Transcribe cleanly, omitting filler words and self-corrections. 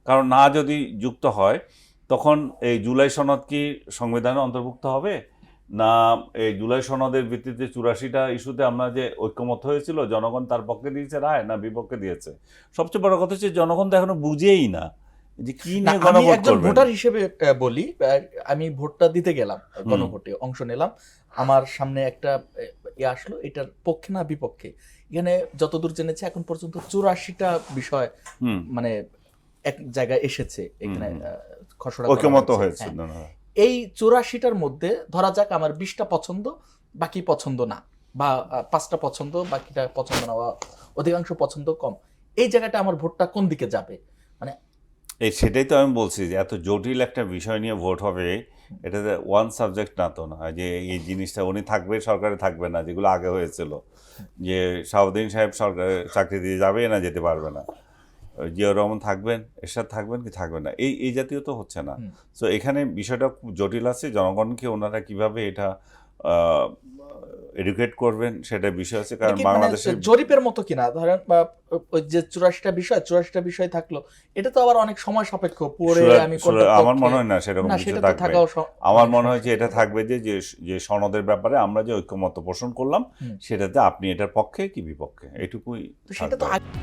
কারণ না যদি যুক্ত হয় তখন এই জুলাই সনদ কি সংবিধানে অন্তর্ভুক্ত হবে না? এই জুলাই সনদের ভিত্তিতে 84টা ইস্যুতে আমরা যে ঐক্যমত হয়েছিল, জনগণ তার পক্ষে দিয়েছে রায় না বিপক্ষে দিয়েছে? সবচেয়ে বড় কথা হচ্ছে জনগণ তো এখনো বুঝেই না যে কি না, নিয়ে আমি গণভোট একজন করবেন। ভোটার হিসেবে বলি, আমি ভোটটা দিতে গেলাম, গণভোটে অংশ নিলাম, আমার সামনে একটা আসলো, এটার পক্ষে না বিপক্ষে। এখানে যতদূর জেনেছি এখন পর্যন্ত 84টা বিষয় মানে এক জায়গায় এসেছে, এখানে খসড়া করা ঐক্যমত হয়েছে। হয়েছে হ্যাঁ। না? এই 84টার মধ্যে ধরা যাক আমার 20টা পছন্দ, বাকি পছন্দ না, বা 5টা পছন্দ, বাকিটা পছন্দ না, বা অধিকাংশ পছন্দ কম। এই জায়গাটা আমার ভোটটা কোন দিকে যাবে? মানে সেটাই তো আমি বলছি যে এত জটিল একটা বিষয় নিয়ে ভোট হবে, এটা ওয়ান সাবজেক্ট না তো না, যে এই জিনিসটা উনি থাকবে সরকারে থাকবে না, যেগুলো আগে হয়েছিল যে শাহাবুদ্দিন সাহেব সরকারে চাকরি দিয়ে যাবে না যেতে পারবে না, জিয়াউর রহমান থাকবেন, এরশাদ থাকবেন কি থাকবেন না, এই জাতীয় তো হচ্ছে না। সো এখানে বিষয়টা খুব জটিল আছে। জনগণকে ওনারা কিভাবে এটা এডুকেট করবেন সেটা বিষয় আছে, কারণ মানে বাংলাদেশের জরিপের মতো কিনা, ধরেন ওই যে 84টা বিষয় থাকলো, এটা তো আবার অনেক সময় সাপেক্ষ, পড়ে আমি কোনটা আমার পক্ষে, মনে হয় না সেরকম না কিছু সেটা তো থাকবে। থাকাও আমার মনে হয় যে এটা থাকবে যে যে সনদের ব্যাপারে আমরা যে ঐক্যমত পোষণ করলাম সেটাতে আপনি এটার পক্ষে কি বিপক্ষে, এইটুকুই তো সেটা তো থাকবে।